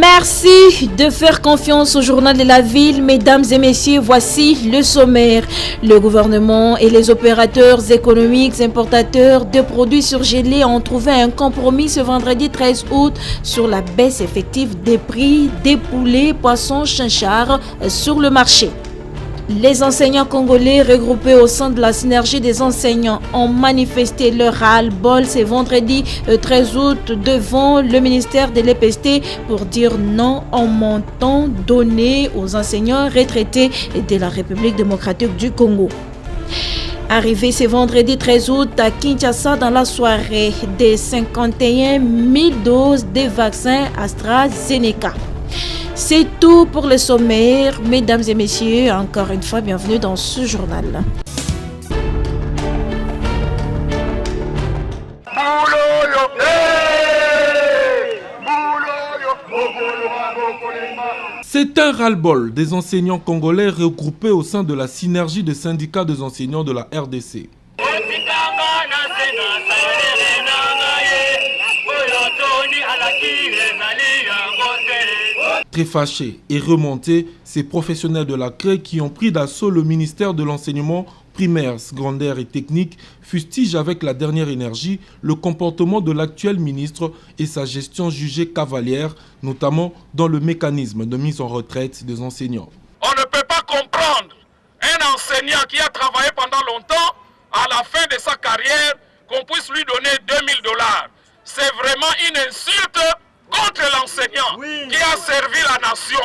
Merci de faire confiance au journal de la ville. Mesdames et messieurs, voici le sommaire. Le gouvernement et les opérateurs économiques importateurs de produits surgelés ont trouvé un compromis ce vendredi 13 août sur la baisse effective des prix des poulets, poissons, chinchards sur le marché. Les enseignants congolais regroupés au sein de la synergie des enseignants ont manifesté leur ras-le-bol ce vendredi 13 août devant le ministère de l'EPST pour dire non au montant donné aux enseignants retraités de la République démocratique du Congo. Arrivé ce vendredi 13 août à Kinshasa dans la soirée des 51 000 doses de vaccins AstraZeneca. C'est tout pour le sommaire. Mesdames et messieurs, encore une fois, bienvenue dans ce journal. C'est un ras-le-bol des enseignants congolais regroupés au sein de la synergie des syndicats des enseignants de la RDC. Très fâchés et remontés, ces professionnels de la CRE qui ont pris d'assaut le ministère de l'enseignement primaire, secondaire et technique fustigent avec la dernière énergie le comportement de l'actuel ministre et sa gestion jugée cavalière, notamment dans le mécanisme de mise en retraite des enseignants. On ne peut pas comprendre un enseignant qui a travaillé pendant longtemps, à la fin de sa carrière, qu'on puisse lui donner $2000. C'est vraiment une insulte contre l'enseignant qui a servi la nation.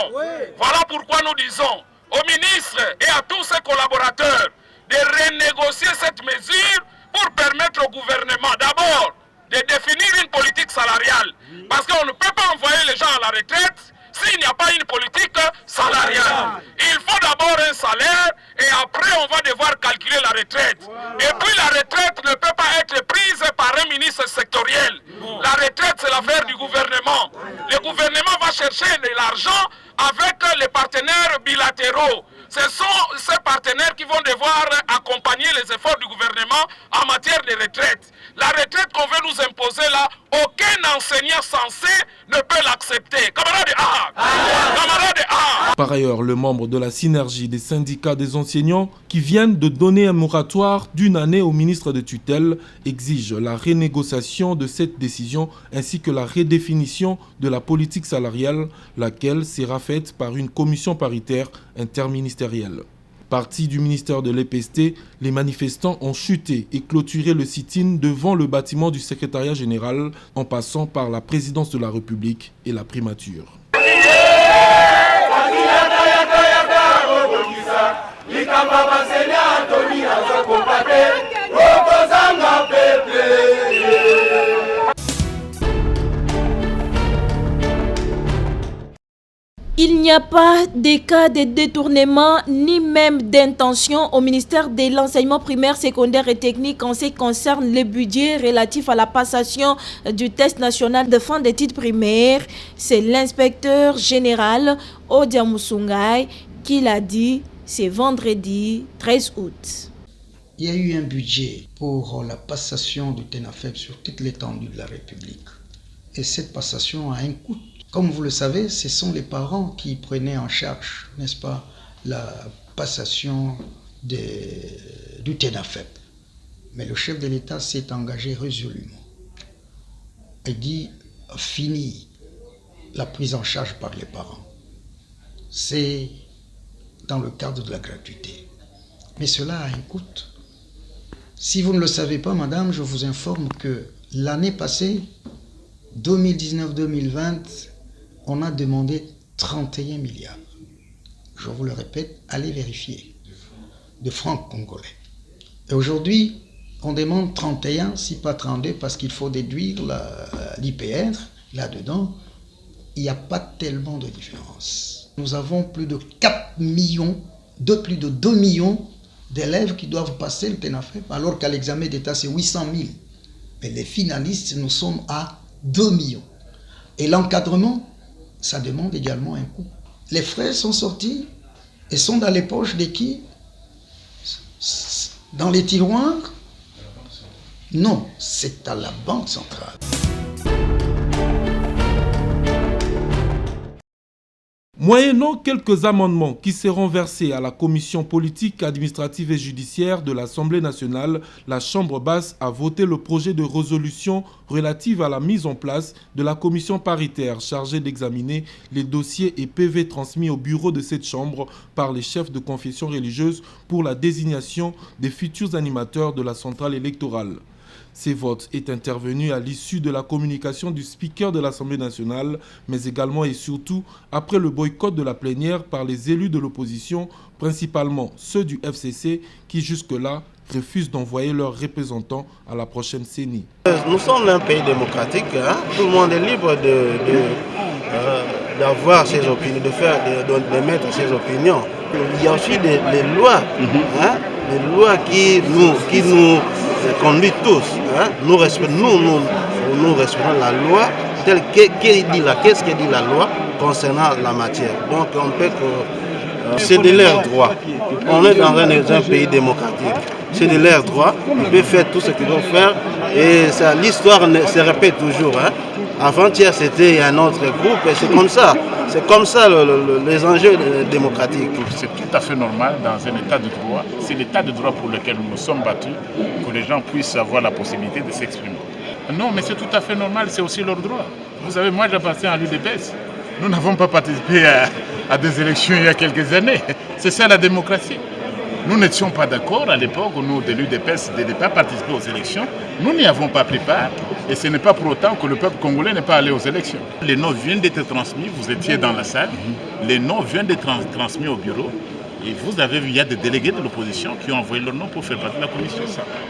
Voilà pourquoi nous disons au ministre et à tous ses collaborateurs de renégocier cette mesure pour permettre au gouvernement d'abord de définir une politique salariale. Parce qu'on ne peut pas envoyer les gens à la retraite s'il n'y a pas une politique salariale. Il faut d'abord un salaire et après on va devoir calculer la retraite. Et puis la retraite ne peut pas être prise par un ministre sectoriel. La retraite c'est l'affaire du gouvernement. Le gouvernement va chercher de l'argent avec les partenaires bilatéraux. Ce sont ces partenaires qui vont devoir accompagner les efforts du gouvernement en matière de retraite. La retraite qu'on veut nous imposer là, aucun enseignant censé ne peut l'accepter. Camarade A! Camarade A! Par ailleurs, le membre de la synergie des syndicats des enseignants qui viennent de donner un moratoire d'1 année au ministre de tutelle exige la renégociation de cette décision ainsi que la redéfinition de la politique salariale, laquelle sera faite par une commission paritaire interministérielle. Partis du ministère de l'EPST, les manifestants ont chuté et clôturé le sit-in devant le bâtiment du secrétariat général en passant par la présidence de la République et la primature. Il n'y a pas de cas de détournement ni même d'intention au ministère de l'enseignement primaire, secondaire et technique en ce qui concerne le budget relatif à la passation du test national de fin d'études primaires. C'est l'inspecteur général Odia Musungay qui l'a dit ce vendredi 13 août. Il y a eu un budget pour la passation du TENAFEP sur toute l'étendue de la République. Et cette passation a un coût. Comme vous le savez, ce sont les parents qui prenaient en charge, n'est-ce pas, la passation du TENAFEP. Mais le chef de l'État s'est engagé résolument. Il dit fini la prise en charge par les parents. C'est dans le cadre de la gratuité. Mais cela a un coût. Si vous ne le savez pas, madame, je vous informe que l'année passée, 2019-2020, on a demandé 31 milliards. Je vous le répète, allez vérifier. De francs congolais. Et aujourd'hui, on demande 31, si pas 32, parce qu'il faut déduire l'IPR là-dedans. Il n'y a pas tellement de différence. Nous avons plus de 4 millions, plus de 2 millions d'élèves qui doivent passer le TENAFEP, alors qu'à l'examen d'État, c'est 800 000. Mais les finalistes, nous sommes à 2 millions. Et l'encadrement, ça demande également un coût. Les frais sont sortis et sont dans les poches de qui? Dans les tiroirs? Non, c'est à la Banque centrale. Moyennant quelques amendements qui seront versés à la commission politique, administrative et judiciaire de l'Assemblée nationale, la Chambre basse a voté le projet de résolution relative à la mise en place de la commission paritaire chargée d'examiner les dossiers et PV transmis au bureau de cette Chambre par les chefs de confession religieuse pour la désignation des futurs animateurs de la centrale électorale. Ces votes est intervenu à l'issue de la communication du speaker de l'Assemblée nationale, mais également et surtout après le boycott de la plénière par les élus de l'opposition, principalement ceux du FCC, qui jusque-là refusent d'envoyer leurs représentants à la prochaine CENI. Nous sommes un pays démocratique, hein? Tout le monde est libre d'avoir ses opinions, de mettre ses opinions. Il y a aussi des lois, hein? Des lois qui nous conduisent tous. Hein? Nous respectons la loi telle qu'est-ce que dit la loi concernant la matière. Donc on peut que c'est de leur droit. On est dans un pays démocratique. C'est de leur droit. Ils peuvent faire tout ce qu'ils doivent faire. Et l'histoire se répète toujours. Hein? Avant-hier, c'était un autre groupe. Et c'est comme ça. C'est comme ça les enjeux démocratiques. C'est tout à fait normal dans un état de droit. C'est l'état de droit pour lequel nous nous sommes battus, que les gens puissent avoir la possibilité de s'exprimer. Non, mais c'est tout à fait normal, c'est aussi leur droit. Vous savez, moi j'appartiens à l'UDPS. Nous n'avons pas participé à des élections il y a quelques années. C'est ça la démocratie. Nous n'étions pas d'accord à l'époque où nous, de l'UDPS, de ne pas participer aux élections. Nous n'y avons pas pris part. Et ce n'est pas pour autant que le peuple congolais n'est pas allé aux élections. Les noms viennent d'être transmis, vous étiez dans la salle. Les noms viennent d'être transmis au bureau. Et vous avez vu, il y a des délégués de l'opposition qui ont envoyé leur nom pour faire partie de la commission.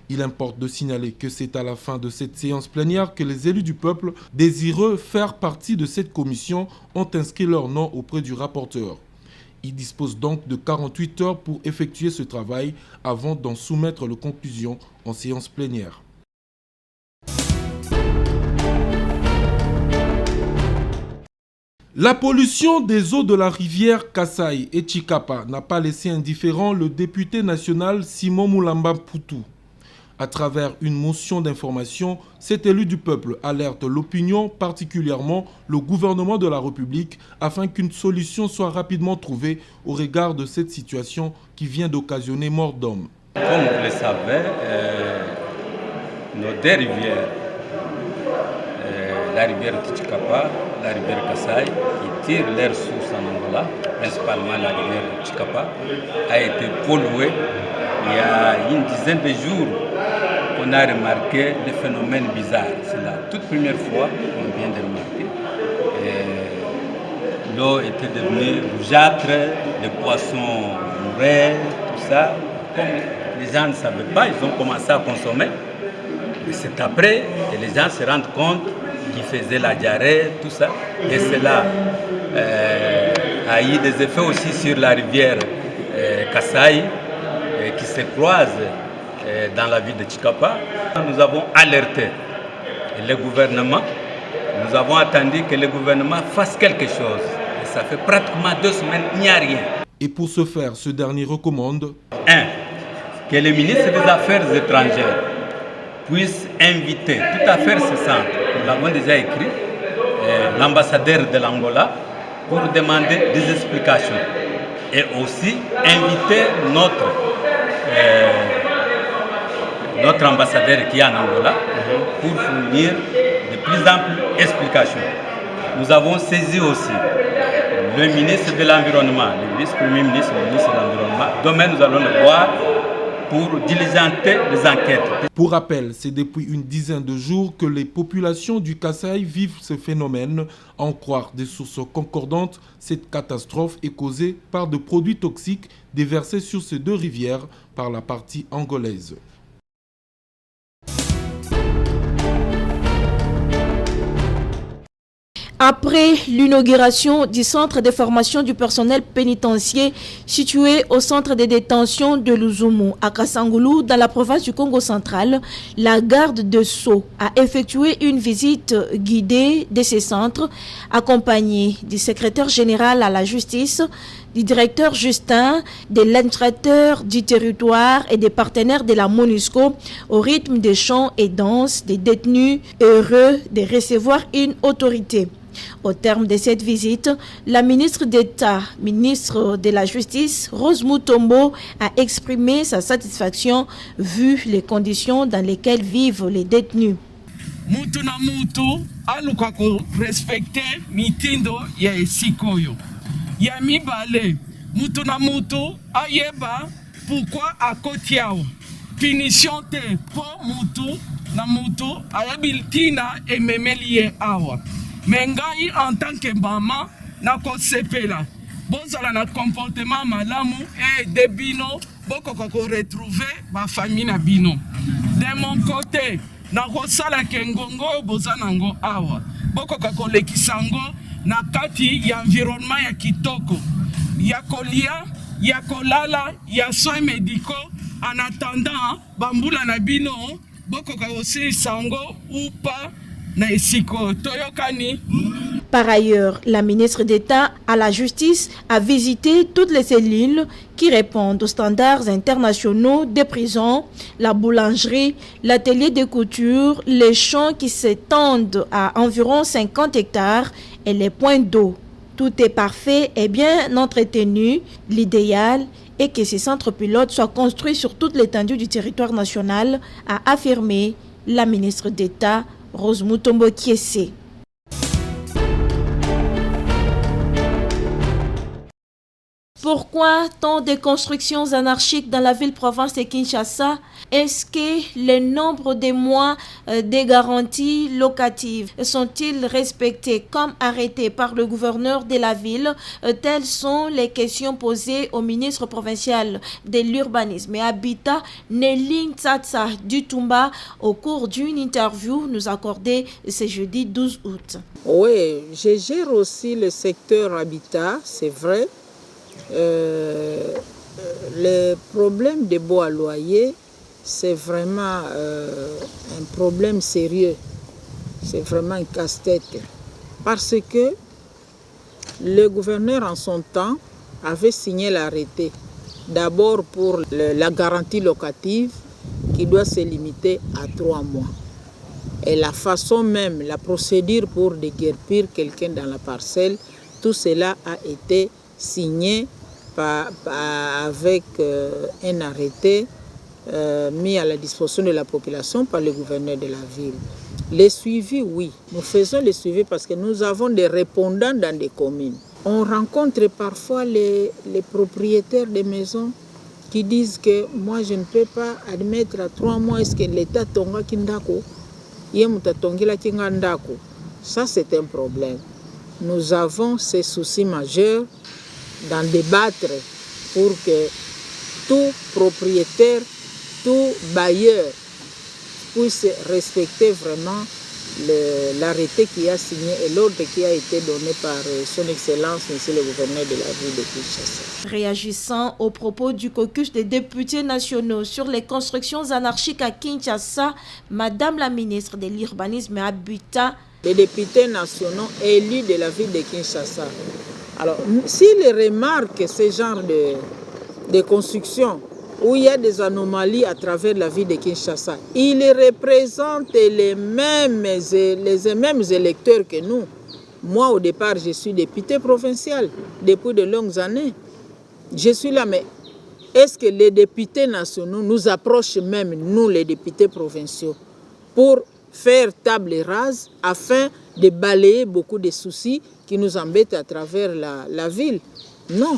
Il importe de signaler que c'est à la fin de cette séance plénière que les élus du peuple désireux faire partie de cette commission ont inscrit leur nom auprès du rapporteur. Il dispose donc de 48 heures pour effectuer ce travail avant d'en soumettre les conclusions en séance plénière. La pollution des eaux de la rivière Kasai et Chikapa n'a pas laissé indifférent le député national Simon Moulamba Poutou. À travers une motion d'information, cet élu du peuple alerte l'opinion, particulièrement le gouvernement de la République, afin qu'une solution soit rapidement trouvée au regard de cette situation qui vient d'occasionner mort d'hommes. Comme vous le savez, nos deux rivières, la rivière Chikapa, la rivière Kasai, qui tirent leur source en Angola, principalement la rivière Chikapa, a été polluée il y a une dizaine de jours. On a remarqué des phénomènes bizarres. C'est la toute première fois qu'on vient de remarquer. L'eau était devenue rougeâtre, les poissons mouraient, tout ça. Comme les gens ne savaient pas, ils ont commencé à consommer. Et c'est après que les gens se rendent compte qu'ils faisaient la diarrhée, tout ça. Et cela a eu des effets aussi sur la rivière Kasai, qui se croise dans la ville de Chikapa. Nous avons alerté le gouvernement. Nous avons attendu que le gouvernement fasse quelque chose. Et ça fait pratiquement 2 semaines, il n'y a rien. Et pour ce faire, ce dernier recommande 1. Que le ministre des Affaires étrangères puisse inviter tout affaire cessante. Nous l'avons déjà écrit, l'ambassadeur de l'Angola, pour demander des explications. Et aussi inviter notre ambassadeur qui est en Angola pour fournir de plus amples explications. Nous avons saisi aussi le ministre de l'Environnement, le vice-premier ministre, le ministre de l'Environnement. Demain, nous allons le voir pour diligenter les enquêtes. Pour rappel, c'est depuis une dizaine de jours que les populations du Kasai vivent ce phénomène. À en croire des sources concordantes, cette catastrophe est causée par des produits toxiques déversés sur ces 2 rivières par la partie angolaise. Après l'inauguration du centre de formation du personnel pénitentiaire situé au centre de détention de Luzumu à Kasangulu dans la province du Congo central, la garde de Sceaux a effectué une visite guidée de ces centres accompagnée du secrétaire général à la justice, du directeur Justin, de l'administrateur du territoire et des partenaires de la MONUSCO au rythme des chants et danses des détenus heureux de recevoir une autorité. Au terme de cette visite, la ministre d'État, ministre de la Justice, Rose Mutombo, a exprimé sa satisfaction vu les conditions dans lesquelles vivent les détenus. Mutu na mutu aluka ko respecte mitindo ya esikoyo. Ya mibale, mutu na mutu ayeba pourquoi akoti awa. Punition te po mutu na mutu ayabiltina ememelie awa. Mengai en tant que maman na ko sepela. Bozala na comportement malamu et de bino boko ko retrouver ma famille na bino. De mon côté, na kosala kengongo bozanango awa bokoka kolekisango na kati ya environnement ya kitoko ya kolia ya kolala ya soins médicaux en attendant bambula na bino bokoka osilisango ou pas na esiko toyokani. Par ailleurs, la ministre d'État à la Justice a visité toutes les cellules qui répondent aux standards internationaux des prisons, la boulangerie, l'atelier de couture, les champs qui s'étendent à environ 50 hectares et les points d'eau. Tout est parfait et bien entretenu. L'idéal est que ces centres pilotes soient construits sur toute l'étendue du territoire national, a affirmé la ministre d'État Rose Mutombo Kiese. Pourquoi tant de constructions anarchiques dans la ville-province de Kinshasa? Est-ce que le nombre de mois des garanties locatives sont-ils respectés comme arrêtés par le gouverneur de la ville? Telles sont les questions posées au ministre provincial de l'urbanisme et habitat, Nelly Tsatsa Dutumba, au cours d'une interview nous accordée ce jeudi 12 août. Oui, je gère aussi le secteur habitat, c'est vrai. Le problème des baux à loyer, c'est vraiment un problème sérieux. C'est vraiment un casse-tête. Parce que le gouverneur en son temps avait signé l'arrêté. D'abord pour la garantie locative qui doit se limiter à 3 mois. Et la façon même, la procédure pour déguerpir quelqu'un dans la parcelle, tout cela a été signé avec un arrêté mis à la disposition de la population par le gouverneur de la ville. Les suivis, oui, nous faisons les suivis parce que nous avons des répondants dans des communes. On rencontre parfois les propriétaires des maisons qui disent que moi je ne peux pas admettre à 3 mois est-ce que l'État tonga kindako, yemuta tongila kingandako. Ça c'est un problème. Nous avons ces soucis majeurs d'en débattre pour que tout propriétaire, tout bailleur puisse respecter vraiment l'arrêté qui a signé et l'ordre qui a été donné par son Excellence, Monsieur le gouverneur de la ville de Kinshasa. Réagissant aux propos du caucus des députés nationaux sur les constructions anarchiques à Kinshasa, Madame la ministre de l'Urbanisme et Habitat, les députés nationaux élus de la ville de Kinshasa. Alors, s'ils remarquent ce genre de construction où il y a des anomalies à travers la ville de Kinshasa, ils représentent les mêmes électeurs que nous. Moi, au départ, je suis député provincial depuis de longues années. Je suis là, mais est-ce que les députés nationaux nous approchent même, nous les députés provinciaux, pour faire table rase afin de balayer beaucoup de soucis qui nous embêtent à travers la ville? Non.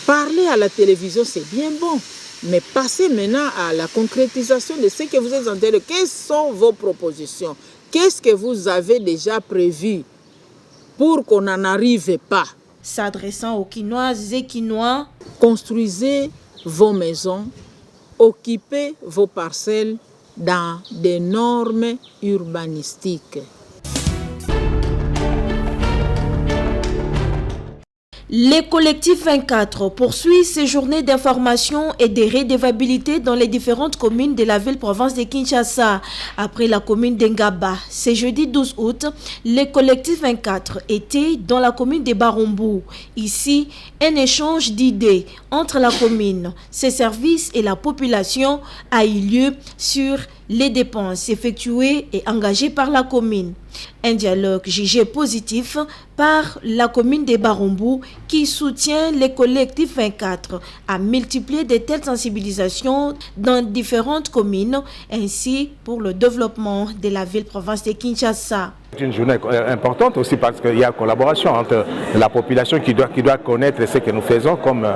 Parler à la télévision, c'est bien bon. Mais passez maintenant à la concrétisation de ce que vous êtes en train de... Quelles sont vos propositions? Qu'est-ce que vous avez déjà prévu pour qu'on n'en arrive pas? S'adressant aux Quinoises et Quinois, construisez vos maisons, occupez vos parcelles dans des normes urbanistiques. Les collectifs 24 poursuivent ces journées d'information et de redevabilité dans les différentes communes de la ville-province de Kinshasa. Après la commune d'Engaba, ce jeudi 12 août, les collectifs 24 étaient dans la commune de Barumbu. Ici, un échange d'idées entre la commune, ses services et la population a eu lieu sur les dépenses effectuées et engagées par la commune. Un dialogue jugé positif par la commune de Barumbu qui soutient les collectifs 24 à multiplier de telles sensibilisations dans différentes communes ainsi pour le développement de la ville-province de Kinshasa. C'est une journée importante aussi parce qu'il y a collaboration entre la population qui doit connaître ce que nous faisons comme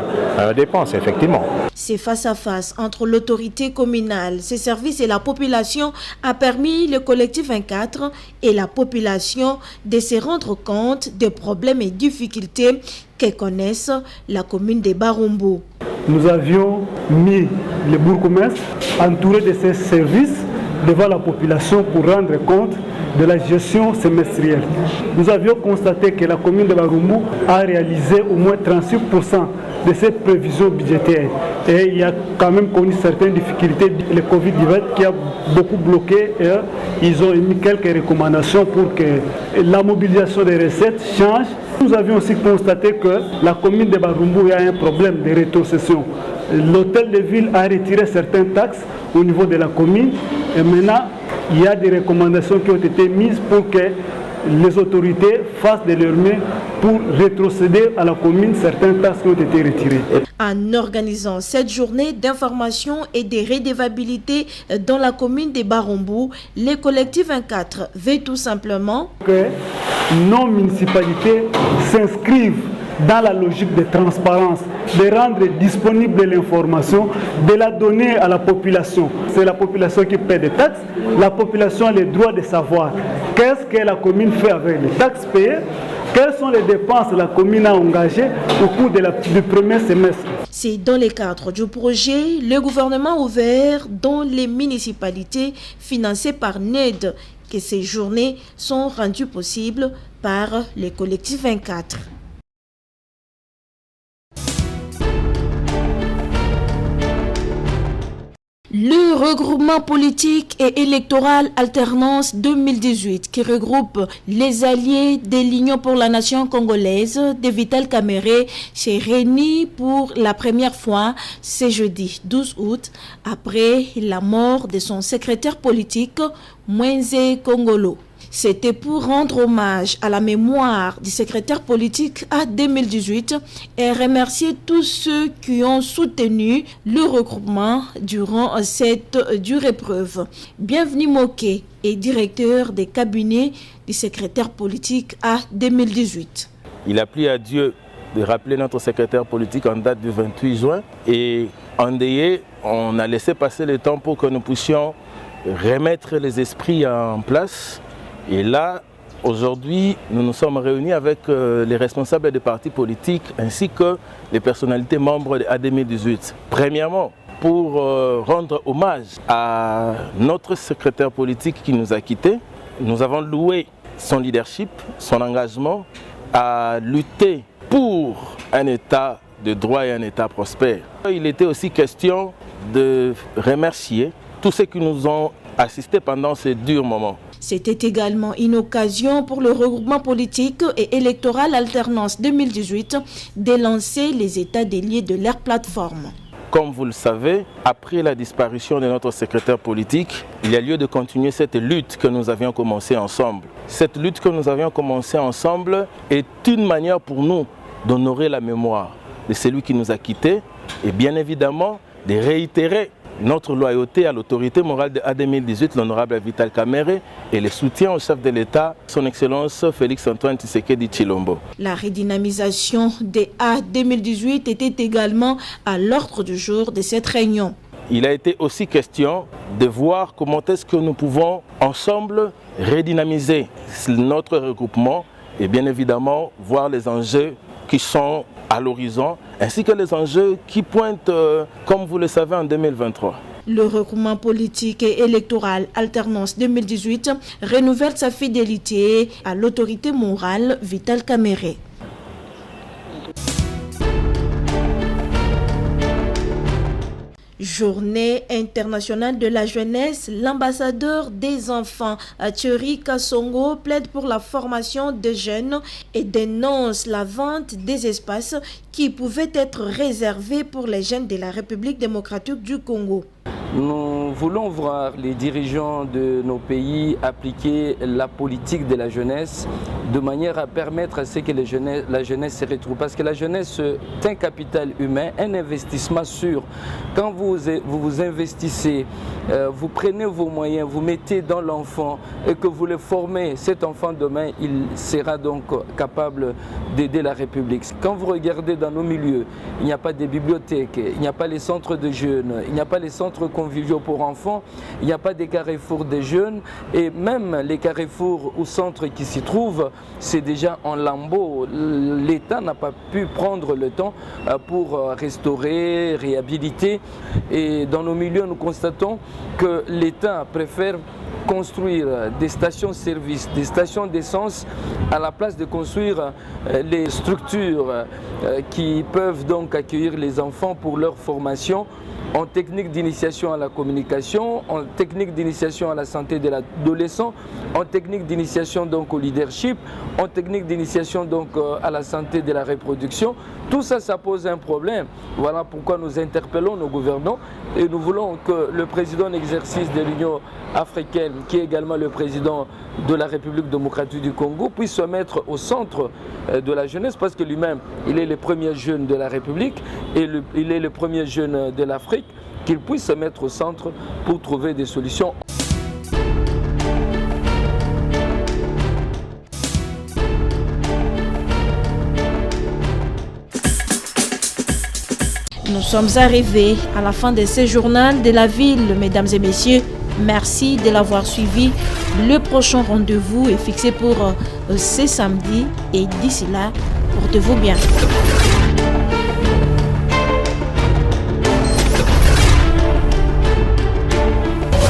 dépenses, effectivement. C'est face à face entre l'autorité communale, ses services et la population a permis le collectif 24 et la population de se rendre compte des problèmes et difficultés que connaissent la commune de Barumbu. Nous avions mis les bourgmestres entourés de ces services devant la population pour rendre compte de la gestion semestrielle. Nous avions constaté que la commune de Barumbu a réalisé au moins 36% de ses prévisions budgétaires. Et il y a quand même connu certaines difficultés. Le Covid-19 qui a beaucoup bloqué et ils ont émis quelques recommandations pour que la mobilisation des recettes change. Nous avions aussi constaté que la commune de Barumbu a un problème de rétrocession. L'hôtel de ville a retiré certaines taxes au niveau de la commune et maintenant il y a des recommandations qui ont été mises pour que les autorités fassent de leur mieux pour rétrocéder à la commune certaines taxes qui ont été retirées. En organisant cette journée d'information et de redevabilité dans la commune de Barumbu, les collectifs 24 veulent tout simplement que nos municipalités s'inscrivent dans la logique de transparence, de rendre disponible l'information, de la donner à la population. C'est la population qui paie des taxes, la population a le droit de savoir qu'est-ce que la commune fait avec les taxes payées, quelles sont les dépenses que la commune a engagées au cours du premier semestre. C'est dans le cadre du projet, le gouvernement ouvert dans les municipalités financées par NED que ces journées sont rendues possibles par les collectifs 24. Le regroupement politique et électoral Alternance 2018 qui regroupe les alliés de l'Union pour la nation congolaise de Vital Kamerhe s'est réuni pour la première fois ce jeudi 12 août après la mort de son secrétaire politique Mwenze Kongolo. C'était pour rendre hommage à la mémoire du secrétaire politique à 2018 et remercier tous ceux qui ont soutenu le regroupement durant cette dure épreuve. Bienvenue Moké est directeur des cabinets du secrétaire politique à 2018. Il a plu à Dieu de rappeler notre secrétaire politique en date du 28 juin et endeuillé, on a laissé passer le temps pour que nous puissions remettre les esprits en place. Et là, aujourd'hui, nous nous sommes réunis avec les responsables des partis politiques ainsi que les personnalités membres de A2018. Premièrement, pour rendre hommage à notre secrétaire politique qui nous a quittés, nous avons loué son leadership, son engagement à lutter pour un État de droit et un État prospère. Il était aussi question de remercier tous ceux qui nous ont assistés pendant ces durs moments. C'était également une occasion pour le regroupement politique et électoral Alternance 2018 de lancer les états des lieux de leur plateforme. Comme vous le savez, après la disparition de notre secrétaire politique, il y a lieu de continuer cette lutte que nous avions commencée ensemble. Cette lutte que nous avions commencée ensemble est une manière pour nous d'honorer la mémoire de celui qui nous a quittés et bien évidemment de réitérer notre loyauté à l'autorité morale de A2018, l'honorable Vital Kamerhe, et le soutien au chef de l'État, son Excellence Félix-Antoine Tshisekedi Tshilombo. La redynamisation des A2018 était également à l'ordre du jour de cette réunion. Il a été aussi question de voir comment est-ce que nous pouvons ensemble redynamiser notre regroupement et bien évidemment voir les enjeux qui sont à l'horizon, ainsi que les enjeux qui pointent, comme vous le savez, en 2023. Le regroupement politique et électoral Alternance 2018 renouvelle sa fidélité à l'autorité morale Vital Kamerhe. Journée internationale de la jeunesse, l'ambassadeur des enfants, Thierry Kassongo, plaide pour la formation des jeunes et dénonce la vente des espaces qui pouvaient être réservés pour les jeunes de la République démocratique du Congo. Nous voulons voir les dirigeants de nos pays appliquer la politique de la jeunesse de manière à permettre à ce que la jeunesse se retrouve. Parce que la jeunesse est un capital humain, un investissement sûr. Quand vous investissez, vous prenez vos moyens, vous mettez dans l'enfant et que vous le formez, cet enfant demain, il sera donc capable d'aider la République. Quand vous regardez dans nos milieux, il n'y a pas de bibliothèques, il n'y a pas les centres de jeunes, il n'y a pas les centres conviviaux pour enfants, il n'y a pas des carrefours des jeunes et même les carrefours ou centres qui s'y trouvent, c'est déjà en lambeaux. L'État n'a pas pu prendre le temps pour restaurer, réhabiliter et dans nos milieux nous constatons que l'État préfère construire des stations-service, des stations d'essence à la place de construire les structures qui peuvent donc accueillir les enfants pour leur formation en technique d'initiation à la communication, en technique d'initiation à la santé de l'adolescent, en technique d'initiation donc au leadership, en technique d'initiation donc à la santé de la reproduction. Tout ça, ça pose un problème. Voilà pourquoi nous interpellons nos gouvernants et nous voulons que le président en exercice de l'Union africaine, qui est également le président de la République démocratique du Congo, puisse se mettre au centre de la jeunesse parce que lui-même, il est le premier jeune de la République et il est le premier jeune de l'Afrique, qu'il puisse se mettre au centre pour trouver des solutions. Nous sommes arrivés à la fin de ce journal de la ville, mesdames et messieurs. Merci de l'avoir suivi. Le prochain rendez-vous est fixé pour ce samedi et d'ici là, portez-vous bien.